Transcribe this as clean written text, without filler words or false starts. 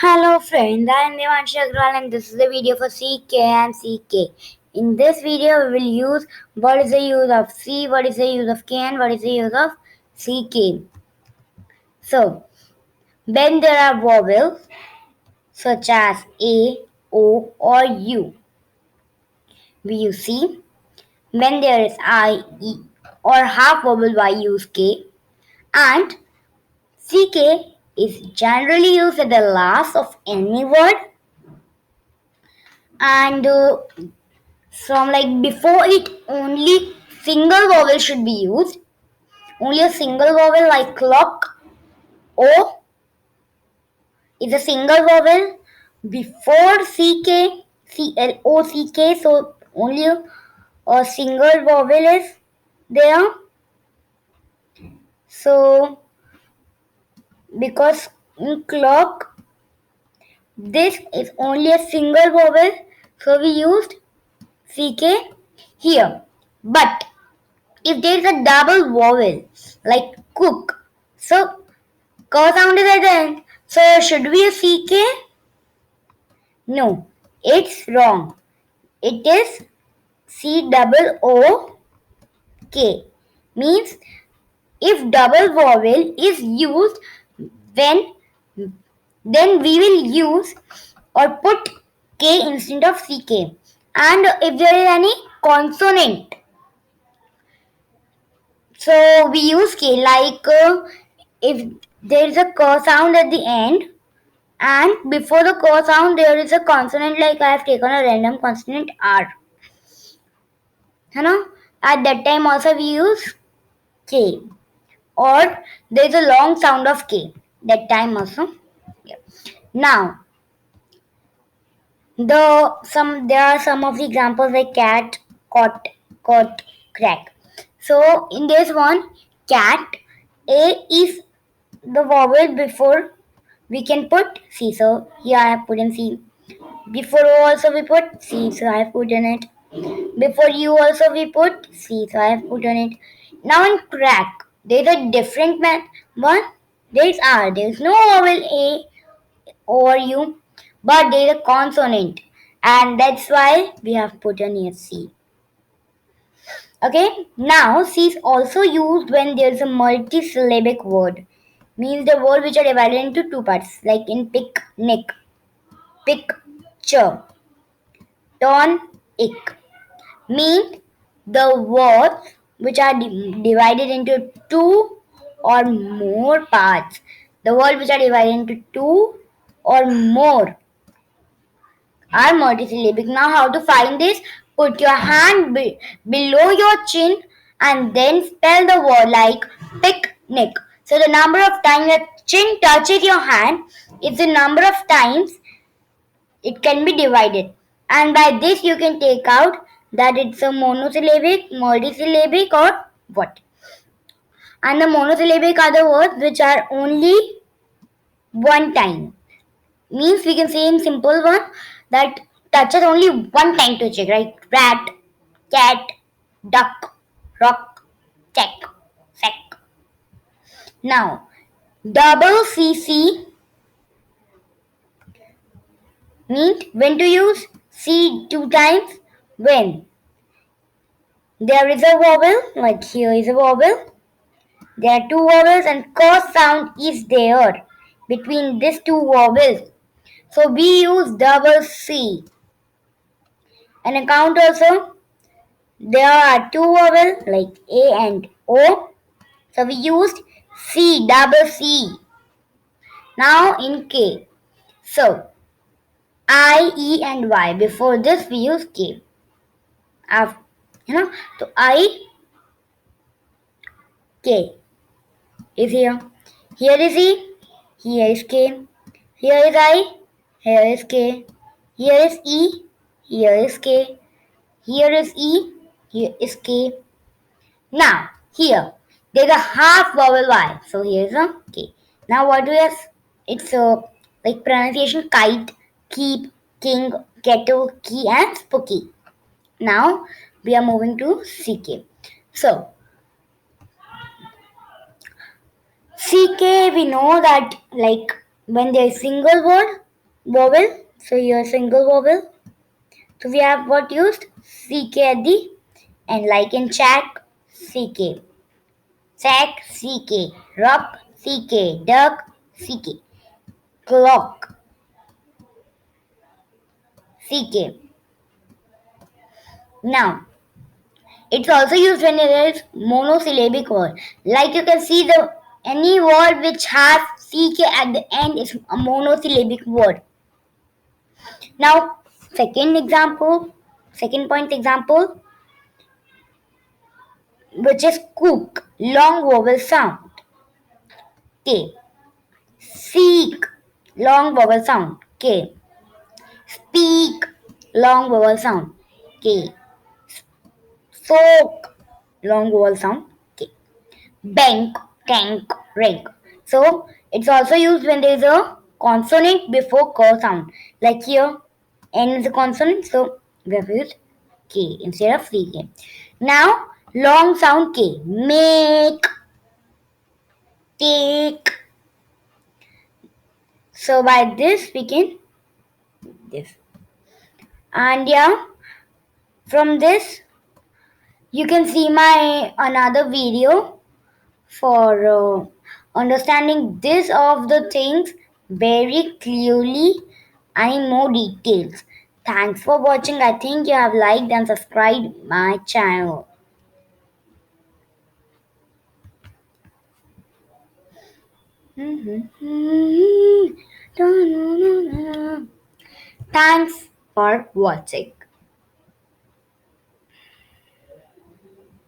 Hello friends, I am Devanshi Agrawal and this is the video for CK and CK. In this video we will use what is the use of C, what is the use of K and what is the use of CK. So, when there are vowels such as A, O or U, we use C. When there is I, E or half vowel Y, use K. And CK is generally used at the last of any word and from like before it only single vowel should be used. Only a single vowel like clock. O is a single vowel before ck, clock. So only a single vowel is there. So because in clock this is only a single vowel, so we used ck here. But if there is a double vowel like cook, so K sound is at the end. So should we use CK? No, it's wrong. It is C double O K. Means if double vowel is used, when then we will use or put K instead of CK. And if there is any consonant, so we use K like if there is a K sound at the end, and before the K sound there is a consonant, like I have taken a random consonant R. You know, at that time also we use K. Or there is a long sound of K. That time also. Yeah. Now there are some of the examples like cat, cot, crack. So in this one, cat, A is the vowel before we can put C. So here I have put in C. Before O also we put C, so I have put in it. Before U also we put C, so I have put on it. Now in crack, there is a different one. There is R. There is no vowel A or U, but there is a consonant, and that's why we have put on here C. Okay. Now C is also used when there is a multisyllabic word. Means the word which are divided into two parts, like in picnic, picture, tonic. Mean the words which are divided into two or more parts. The words which are divided into two or more are multisyllabic. Now, how to find this? Put your hand below your chin and then spell the word like picnic. So, the number of times your chin touches your hand is the number of times it can be divided. And by this, you can take out that it's a monosyllabic, multisyllabic, or what. And the monosyllabic are the words which are only one time. Means we can say in simple one that touches only one time to check, right? Rat, cat, duck, rock, check, sack. Now, double CC means when to use C two times when there is a vowel, like here is a vowel. There are two vowels and K sound is there between these two vowels. So we use double C. And account also, there are two vowels like A and O. So we used C, double C. Now in K. So I, E and Y. Before this we use K. So I, K is here. Here is E. Here is K. Here is I. Here is K. Here is E. Here is K. Here is E. Here is K. Now, here, there's a half vowel Y. So, here's a K. Now, what do we have? It's like pronunciation kite, keep, king, kettle, key, and spooky. Now, we are moving to CK. So, CK, we know that like when there is single word, vowel. So here single vowel. So we have what used? CK at the and like in check, CK. Check, CK. Rock, CK. Duck, CK. Clock, CK. Now, it's also used when it is monosyllabic word. Like you can see the any word which has CK at the end is a monosyllabic word. Now, second point example, which is cook, long vowel sound. K. Seek, long vowel sound. K. Speak, long vowel sound. K. Soak, long vowel sound. K. Bank, tank, rank. So it's also used when there is a consonant before k sound. Like here, N is a consonant, so we have used K instead of CK. Now, long sound K. Make, take. So by this we can this. And yeah, from this you can see my another video for understanding this of the things very clearly and in more details. Thanks for watching. I think you have liked and subscribed my channel. Thanks for watching.